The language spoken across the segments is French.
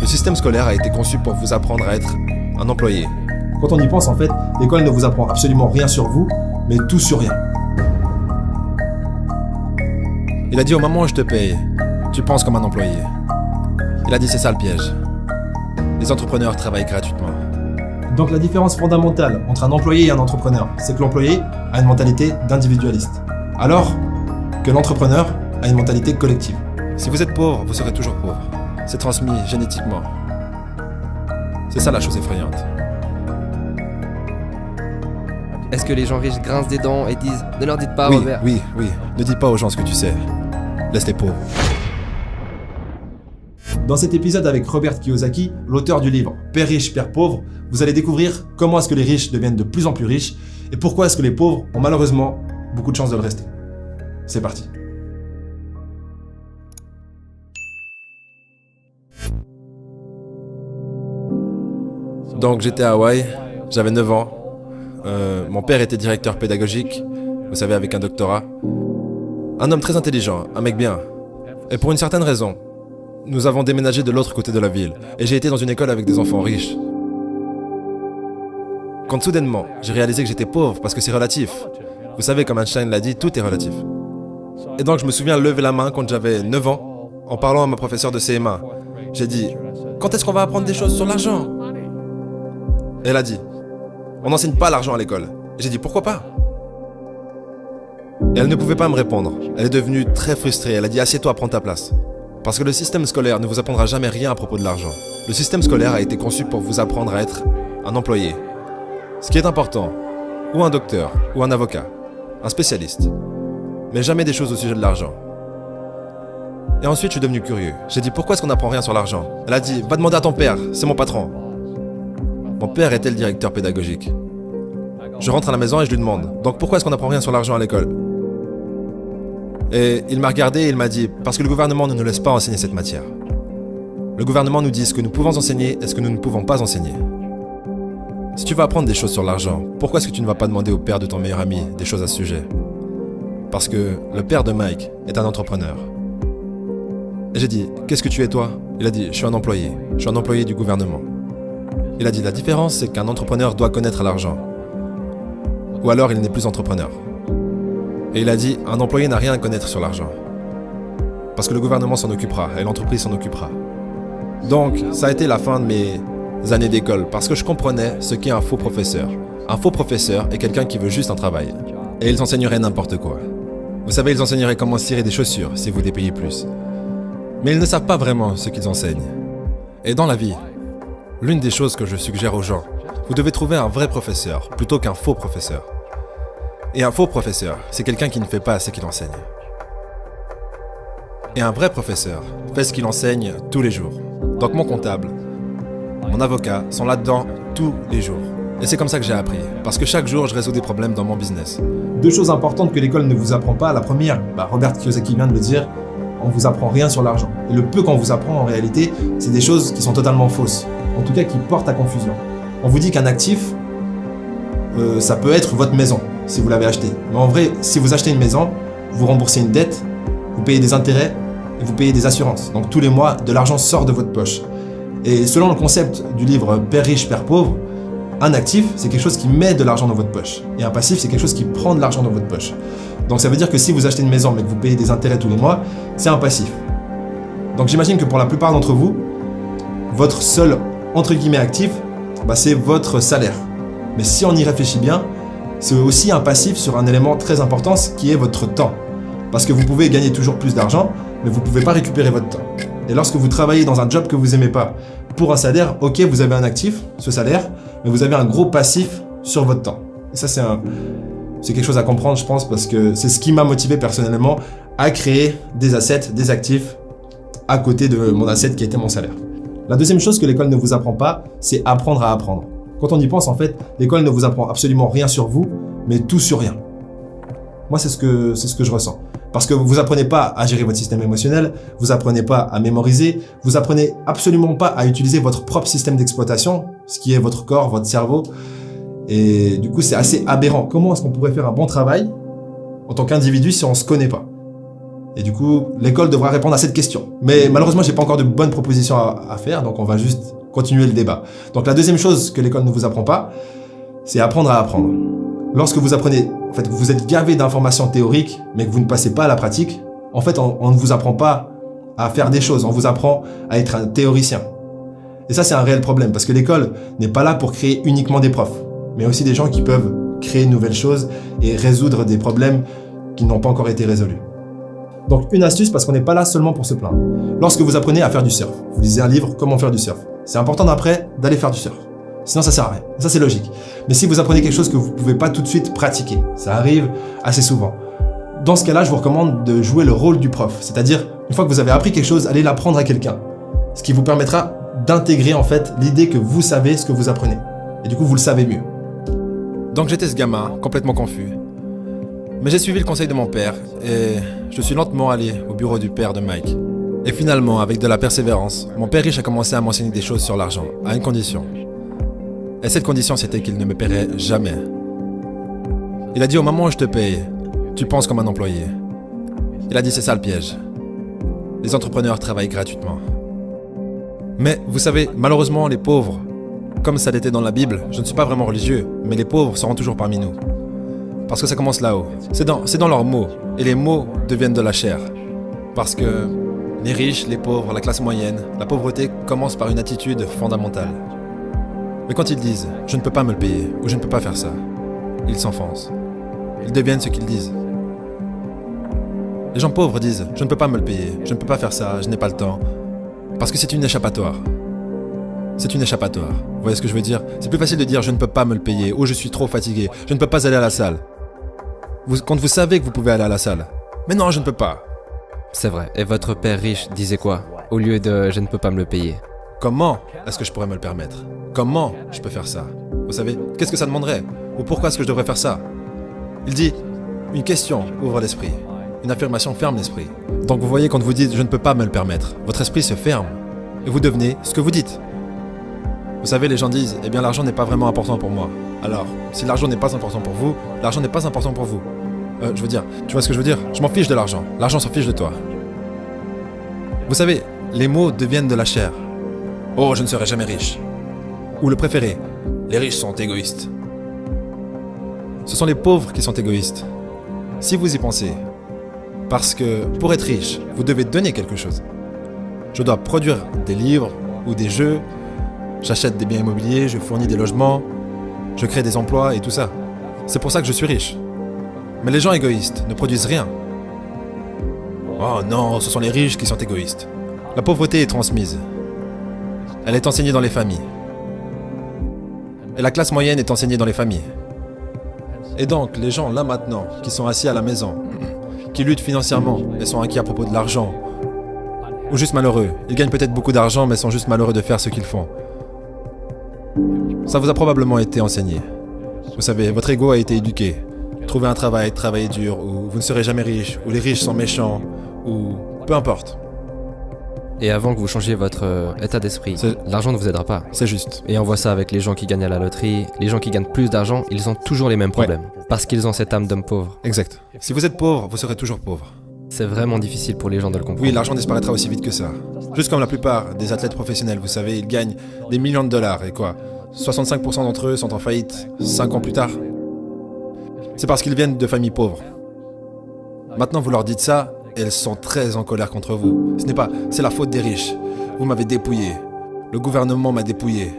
système scolaire a été conçu pour vous apprendre à être un employé. Quand on y pense, en fait, l'école ne vous apprend absolument rien sur vous, mais tout sur rien. Il a dit au moment où je te paye, tu penses comme un employé. Il a dit c'est ça le piège. Les entrepreneurs travaillent gratuitement. Donc la différence fondamentale entre un employé et un entrepreneur, c'est que l'employé a une mentalité d'individualiste, alors que l'entrepreneur a une mentalité collective. Si vous êtes pauvre, vous serez toujours pauvre. C'est transmis génétiquement. C'est ça la chose effrayante. Est-ce que les gens riches grincent des dents et disent « Ne leur dites pas, Oui, Robert ». oui. Ne dis pas aux gens ce que tu sais. Laisse les pauvres. Dans cet épisode avec Robert Kiyosaki, l'auteur du livre Père riche, Père pauvre, vous allez découvrir comment est-ce que les riches deviennent de plus en plus riches et pourquoi est-ce que les pauvres ont malheureusement beaucoup de chances de le rester. C'est parti. Donc j'étais à Hawaï, j'avais 9 ans. Mon père était directeur pédagogique, vous savez, avec un doctorat. Un homme très intelligent, un mec bien. Et pour une certaine raison, nous avons déménagé de l'autre côté de la ville. Et j'ai été dans une école avec des enfants riches. Quand soudainement, j'ai réalisé que j'étais pauvre parce que c'est relatif. Vous savez, comme Einstein l'a dit, tout est relatif. Et donc je me souviens lever la main quand j'avais 9 ans, en parlant à ma professeure de CM1. J'ai dit, quand est-ce qu'on va apprendre des choses sur l'argent ? Elle a dit, on n'enseigne pas l'argent à l'école. Et j'ai dit, pourquoi pas ? Et elle ne pouvait pas me répondre. Elle est devenue très frustrée. Elle a dit, assieds-toi, prends ta place. Parce que le système scolaire ne vous apprendra jamais rien à propos de l'argent. Le système scolaire a été conçu pour vous apprendre à être un employé. Ce qui est important, ou un docteur, ou un avocat, un spécialiste. Mais jamais des choses au sujet de l'argent. Et ensuite, je suis devenu curieux. J'ai dit, pourquoi est-ce qu'on n'apprend rien sur l'argent ? Elle a dit, va demander à ton père, c'est mon patron. Mon père était le directeur pédagogique. Je rentre à la maison et je lui demande, donc pourquoi est-ce qu'on n'apprend rien sur l'argent à l'école ? Et il m'a regardé et il m'a dit, parce que le gouvernement ne nous laisse pas enseigner cette matière. Le gouvernement nous dit ce que nous pouvons enseigner et ce que nous ne pouvons pas enseigner. Si tu veux apprendre des choses sur l'argent, pourquoi est-ce que tu ne vas pas demander au père de ton meilleur ami des choses à ce sujet ? Parce que le père de Mike est un entrepreneur. Et j'ai dit, qu'est-ce que tu es toi ? Il a dit, je suis un employé. Je suis un employé du gouvernement. Il a dit, la différence, c'est qu'un entrepreneur doit connaître l'argent. Ou alors, il n'est plus entrepreneur. Et il a dit, un employé n'a rien à connaître sur l'argent. Parce que le gouvernement s'en occupera et l'entreprise s'en occupera. Donc, ça a été la fin de mes années d'école, parce que je comprenais ce qu'est un faux professeur. Un faux professeur est quelqu'un qui veut juste un travail. Et ils enseigneraient n'importe quoi. Vous savez, ils enseigneraient comment cirer des chaussures si vous les payez plus. Mais ils ne savent pas vraiment ce qu'ils enseignent. Et dans la vie, l'une des choses que je suggère aux gens, vous devez trouver un vrai professeur plutôt qu'un faux professeur. Et un faux professeur, c'est quelqu'un qui ne fait pas ce qu'il enseigne. Et un vrai professeur fait ce qu'il enseigne tous les jours. Donc mon comptable, mon avocat sont là-dedans tous les jours. Et c'est comme ça que j'ai appris, parce que chaque jour je résous des problèmes dans mon business. Deux choses importantes que l'école ne vous apprend pas. La première, Robert Kiyosaki vient de le dire, on vous apprend rien sur l'argent. Et le peu qu'on vous apprend en réalité, c'est des choses qui sont totalement fausses. En tout cas qui portent à confusion. On vous dit qu'un actif, ça peut être votre maison, si vous l'avez acheté. Mais en vrai, si vous achetez une maison, vous remboursez une dette, vous payez des intérêts et vous payez des assurances. Donc tous les mois, de l'argent sort de votre poche. Et selon le concept du livre Père riche, Père pauvre, un actif, c'est quelque chose qui met de l'argent dans votre poche. Et un passif, c'est quelque chose qui prend de l'argent dans votre poche. Donc ça veut dire que si vous achetez une maison mais que vous payez des intérêts tous les mois, c'est un passif. Donc j'imagine que pour la plupart d'entre vous, votre seul, entre guillemets, actif, c'est votre salaire. Mais si on y réfléchit bien, c'est aussi un passif sur un élément très important, qui est votre temps. Parce que vous pouvez gagner toujours plus d'argent, mais vous ne pouvez pas récupérer votre temps. Et lorsque vous travaillez dans un job que vous n'aimez pas, pour un salaire, ok, vous avez un actif, ce salaire, mais vous avez un gros passif sur votre temps. Et ça, c'est quelque chose à comprendre, je pense, parce que c'est ce qui m'a motivé personnellement à créer des assets, des actifs, à côté de mon asset qui était mon salaire. La deuxième chose que l'école ne vous apprend pas, c'est apprendre à apprendre. Quand on y pense, en fait, l'école ne vous apprend absolument rien sur vous, mais tout sur rien. Moi, c'est ce que je ressens. Parce que vous apprenez pas à gérer votre système émotionnel, vous apprenez pas à mémoriser, vous apprenez absolument pas à utiliser votre propre système d'exploitation, ce qui est votre corps, votre cerveau. Et du coup, c'est assez aberrant. Comment est-ce qu'on pourrait faire un bon travail en tant qu'individu si on se connaît pas ? Et du coup, l'école devra répondre à cette question. Mais malheureusement, j'ai pas encore de bonnes propositions à faire, donc on va juste continuer le débat. Donc la deuxième chose que l'école ne vous apprend pas, c'est apprendre à apprendre. Lorsque vous apprenez, en fait, vous êtes gavé d'informations théoriques, mais que vous ne passez pas à la pratique, en fait, on ne vous apprend pas à faire des choses, on vous apprend à être un théoricien. Et ça, c'est un réel problème, parce que l'école n'est pas là pour créer uniquement des profs, mais aussi des gens qui peuvent créer de nouvelles choses et résoudre des problèmes qui n'ont pas encore été résolus. Donc une astuce, parce qu'on n'est pas là seulement pour se plaindre. Lorsque vous apprenez à faire du surf, vous lisez un livre, comment faire du surf. C'est important d'après d'aller faire du surf. Sinon ça sert à rien. Ça c'est logique. Mais si vous apprenez quelque chose que vous ne pouvez pas tout de suite pratiquer, ça arrive assez souvent. Dans ce cas-là, je vous recommande de jouer le rôle du prof. C'est-à-dire, une fois que vous avez appris quelque chose, allez l'apprendre à quelqu'un. Ce qui vous permettra d'intégrer en fait l'idée que vous savez ce que vous apprenez. Et du coup, vous le savez mieux. Donc j'étais ce gamin, complètement confus. Mais j'ai suivi le conseil de mon père et je suis lentement allé au bureau du père de Mike. Et finalement, avec de la persévérance, mon père riche a commencé à m'enseigner des choses sur l'argent, à une condition. Et cette condition, c'était qu'il ne me paierait jamais. Il a dit au moment où je te paye, tu penses comme un employé. Il a dit c'est ça le piège. Les entrepreneurs travaillent gratuitement. Mais vous savez, malheureusement, les pauvres, comme ça l'était dans la Bible, je ne suis pas vraiment religieux, mais les pauvres seront toujours parmi nous. Parce que ça commence là-haut. C'est dans leurs mots. Et les mots deviennent de la chair. Parce que les riches, les pauvres, la classe moyenne, la pauvreté commence par une attitude fondamentale. Mais quand ils disent « je ne peux pas me le payer » ou « je ne peux pas faire ça », ils s'enfoncent. Ils deviennent ce qu'ils disent. Les gens pauvres disent « je ne peux pas me le payer, je ne peux pas faire ça, je n'ai pas le temps ». Parce que c'est une échappatoire. C'est une échappatoire. Vous voyez ce que je veux dire? C'est plus facile de dire « je ne peux pas me le payer » ou « je suis trop fatigué, je ne peux pas aller à la salle ». Quand vous savez que vous pouvez aller à la salle. Mais non, je ne peux pas. C'est vrai. Et votre père riche disait quoi au lieu de « je ne peux pas me le payer ». Comment est-ce que je pourrais me le permettre? Comment je peux faire ça? Vous savez, qu'est-ce que ça demanderait? Ou pourquoi est-ce que je devrais faire ça? Il dit, une question ouvre l'esprit. Une affirmation ferme l'esprit. Donc vous voyez, quand vous dites « je ne peux pas me le permettre », votre esprit se ferme. Et vous devenez ce que vous dites. Vous savez, les gens disent « eh bien l'argent n'est pas vraiment important pour moi ». Alors, si l'argent n'est pas important pour vous, l'argent n'est pas important pour vous. Je veux dire, tu vois ce que je veux dire? Je m'en fiche de l'argent. L'argent s'en fiche de toi. Vous savez, les mots deviennent de la chair. Oh, je ne serai jamais riche. Ou le préféré, les riches sont égoïstes. Ce sont les pauvres qui sont égoïstes. Si vous y pensez. Parce que pour être riche, vous devez donner quelque chose. Je dois produire des livres ou des jeux. J'achète des biens immobiliers, je fournis des logements. Je crée des emplois et tout ça. C'est pour ça que je suis riche. Mais les gens égoïstes ne produisent rien. Oh non, ce sont les riches qui sont égoïstes. La pauvreté est transmise. Elle est enseignée dans les familles. Et la classe moyenne est enseignée dans les familles. Et donc, les gens là maintenant, qui sont assis à la maison, qui luttent financièrement et sont inquiets à propos de l'argent, ou juste malheureux, ils gagnent peut-être beaucoup d'argent mais sont juste malheureux de faire ce qu'ils font. Ça vous a probablement été enseigné. Vous savez, votre ego a été éduqué. Trouver un travail, travailler dur, ou vous ne serez jamais riche, ou les riches sont méchants, ou peu importe. Et avant que vous changiez votre état d'esprit, l'argent ne vous aidera pas. C'est juste. Et on voit ça avec les gens qui gagnent à la loterie. Les gens qui gagnent plus d'argent, ils ont toujours les mêmes problèmes. Parce qu'ils ont cette âme d'homme pauvre. Exact. Si vous êtes pauvre, vous serez toujours pauvre. C'est vraiment difficile pour les gens de le comprendre. Oui, l'argent disparaîtra aussi vite que ça. Juste comme la plupart des athlètes professionnels, vous savez, ils gagnent des millions de dollars. Et quoi, 65% d'entre eux sont en faillite 5 ans plus tard. C'est parce qu'ils viennent de familles pauvres. Maintenant, vous leur dites ça, et elles sont très en colère contre vous. C'est la faute des riches. Vous m'avez dépouillé. Le gouvernement m'a dépouillé.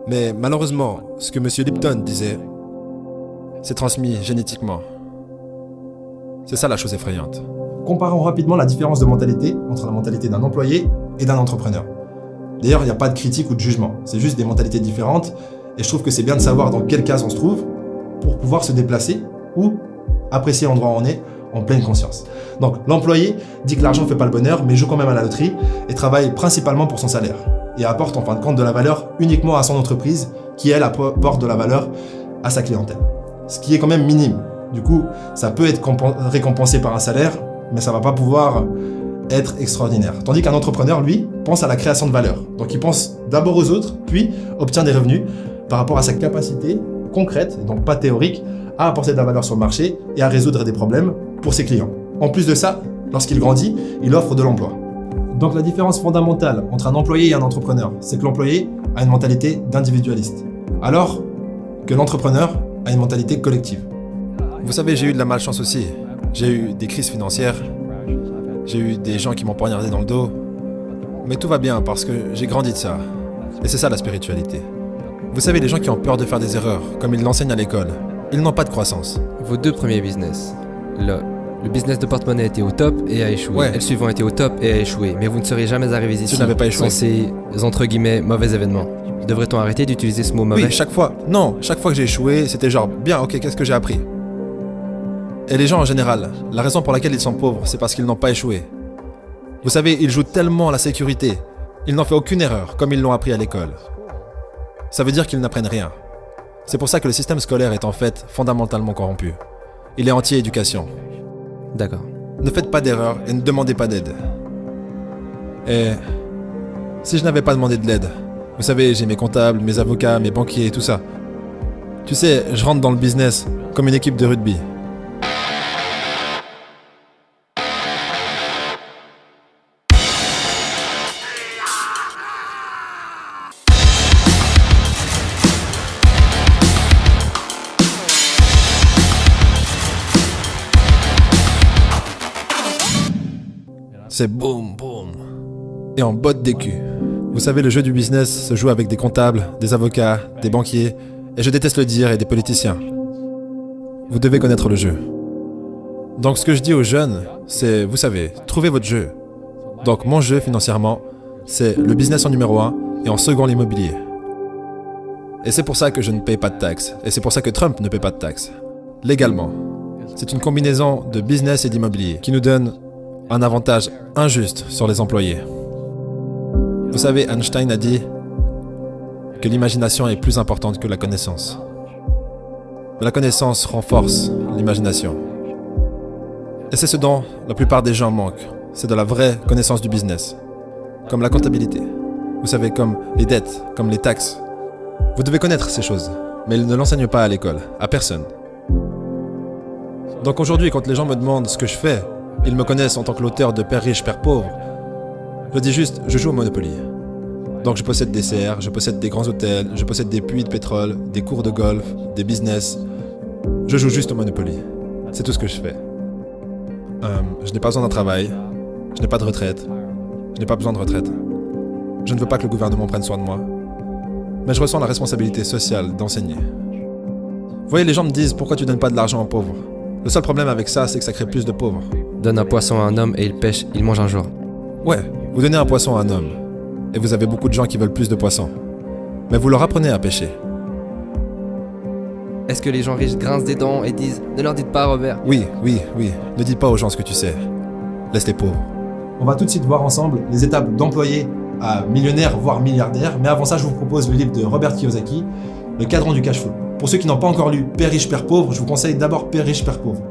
Mais malheureusement, ce que M. Lipton disait, c'est transmis génétiquement. C'est ça la chose effrayante. Comparons rapidement la différence de mentalité entre la mentalité d'un employé et d'un entrepreneur. D'ailleurs, il n'y a pas de critique ou de jugement. C'est juste des mentalités différentes, et je trouve que c'est bien de savoir dans quelle case on se trouve pour pouvoir se déplacer ou apprécier l'endroit où on est en pleine conscience. Donc l'employé dit que l'argent ne fait pas le bonheur, mais joue quand même à la loterie et travaille principalement pour son salaire et apporte en fin de compte de la valeur uniquement à son entreprise qui, elle, apporte de la valeur à sa clientèle. Ce qui est quand même minime. Du coup, ça peut être récompensé par un salaire, mais ça ne va pas pouvoir être extraordinaire. Tandis qu'un entrepreneur, lui, pense à la création de valeur. Donc il pense d'abord aux autres, puis obtient des revenus par rapport à sa capacité concrète, donc pas théorique, à apporter de la valeur sur le marché et à résoudre des problèmes pour ses clients. En plus de ça, Lorsqu'il grandit, il offre de l'emploi. Donc la différence fondamentale entre un employé et un entrepreneur, c'est que l'employé a une mentalité d'individualiste, alors que l'entrepreneur a une mentalité collective. Vous savez, j'ai eu de la malchance aussi. J'ai eu des crises financières. J'ai eu des gens qui m'ont poignardé dans le dos. Mais tout va bien parce que j'ai grandi de ça. Et c'est ça la spiritualité. Vous savez, les gens qui ont peur de faire des erreurs, comme ils l'enseignent à l'école, ils n'ont pas de croissance. Vos 2 premiers business. Le business de porte-monnaie était au top et a échoué. Ouais. Et le suivant était au top et a échoué. Mais vous ne serez jamais arrivés ici n'avais pas échoué. sans ces, entre guillemets, mauvais événements. Devrait-on arrêter d'utiliser ce mot mauvais? Oui, chaque fois. Non, chaque fois que j'ai échoué, c'était genre, bien, ok, qu'est-ce que j'ai appris? Et les gens en général, la raison pour laquelle ils sont pauvres, c'est parce qu'ils n'ont pas échoué. Vous savez, ils jouent tellement à la sécurité. Ils n'ont fait aucune erreur, comme ils l'ont appris à l'école. Ça veut dire qu'ils n'apprennent rien. C'est pour ça que le système scolaire est en fait fondamentalement corrompu. Il est anti-éducation. D'accord. Ne faites pas d'erreur et ne demandez pas d'aide. Et si je n'avais pas demandé de l'aide, vous savez, j'ai mes comptables, mes avocats, mes banquiers et tout ça. Tu sais, je rentre dans le business comme une équipe de rugby. C'est boum, boum. Et on botte des culs. Vous savez, le jeu du business se joue avec des comptables, des avocats, des banquiers, et je déteste le dire, et des politiciens. Vous devez connaître le jeu. Donc ce que je dis aux jeunes, c'est, vous savez, trouvez votre jeu. Donc mon jeu financièrement, c'est le business en numéro 1 et en second l'immobilier. Et c'est pour ça que je ne paye pas de taxes. Et c'est pour ça que Trump ne paye pas de taxes. Légalement. C'est une combinaison de business et d'immobilier qui nous donne un avantage injuste sur les employés. Vous savez, Einstein a dit que l'imagination est plus importante que la connaissance. Mais la connaissance renforce l'imagination. Et c'est ce dont la plupart des gens manquent. C'est de la vraie connaissance du business. Comme la comptabilité. Vous savez, comme les dettes, comme les taxes. Vous devez connaître ces choses, mais ils ne l'enseignent pas à l'école, à personne. Donc aujourd'hui, quand les gens me demandent ce que je fais, ils me connaissent en tant que l'auteur de Père riche, Père pauvre. Je dis juste, je joue au Monopoly. Donc je possède des serres, je possède des grands hôtels, je possède des puits de pétrole, des cours de golf, des business. Je joue juste au Monopoly. C'est tout ce que je fais. Je n'ai pas besoin d'un travail, je n'ai pas de retraite, je n'ai pas besoin de retraite. Je ne veux pas que le gouvernement prenne soin de moi, mais je ressens la responsabilité sociale d'enseigner. Vous voyez, les gens me disent, pourquoi tu donnes pas de l'argent aux pauvres? Le seul problème avec ça, c'est que ça crée plus de pauvres. Donne un poisson à un homme et il pêche, il mange un jour. Ouais, vous donnez un poisson à un homme, et vous avez beaucoup de gens qui veulent plus de poissons. Mais vous leur apprenez à pêcher. Est-ce que les gens riches grincent des dents et disent « Ne leur dites pas, Robert ». Oui. Ne dis pas aux gens ce que tu sais. Laisse les pauvres. On va tout de suite voir ensemble les étapes d'employé à millionnaire, voire milliardaire. Mais avant ça, je vous propose le livre de Robert Kiyosaki, Le cadran du cash flow. Pour ceux qui n'ont pas encore lu Père riche, Père pauvre, je vous conseille d'abord Père riche, Père pauvre.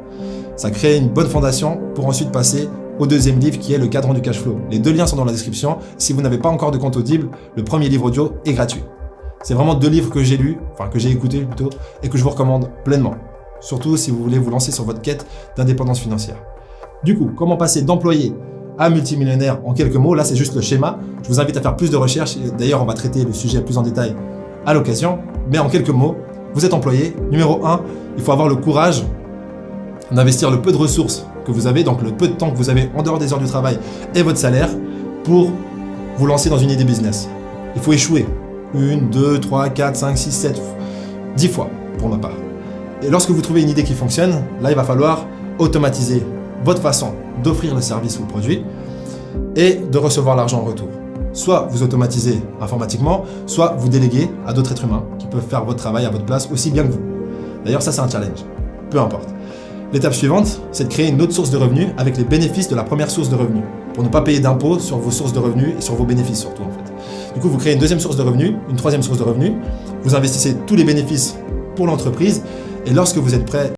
Ça crée une bonne fondation pour ensuite passer au deuxième livre qui est Le cadran du cash flow. Les 2 liens sont dans la description. Si vous n'avez pas encore de compte Audible, le premier livre audio est gratuit. C'est vraiment 2 livres que j'ai lus, enfin que j'ai écoutés plutôt, et que je vous recommande pleinement. Surtout si vous voulez vous lancer sur votre quête d'indépendance financière. Du coup, comment passer d'employé à multimillionnaire en quelques mots? Là, c'est juste le schéma. Je vous invite à faire plus de recherches. D'ailleurs, on va traiter le sujet plus en détail à l'occasion. Mais en quelques mots, vous êtes employé. Numéro 1, il faut avoir le courage d'investir le peu de ressources que vous avez, donc le peu de temps que vous avez en dehors des heures du travail et votre salaire pour vous lancer dans une idée business. Il faut échouer. 1, 2, 3, 4, 5, 6, 7, 10 fois pour ma part. Et lorsque vous trouvez une idée qui fonctionne, là il va falloir automatiser votre façon d'offrir le service ou le produit et de recevoir l'argent en retour. Soit vous automatisez informatiquement, soit vous déléguez à d'autres êtres humains qui peuvent faire votre travail à votre place aussi bien que vous. D'ailleurs ça c'est un challenge, peu importe. L'étape suivante, c'est de créer une autre source de revenus avec les bénéfices de la première source de revenus, pour ne pas payer d'impôts sur vos sources de revenus et sur vos bénéfices surtout en fait. Du coup, vous créez une deuxième source de revenus, une troisième source de revenus, vous investissez tous les bénéfices pour l'entreprise et lorsque vous êtes prêt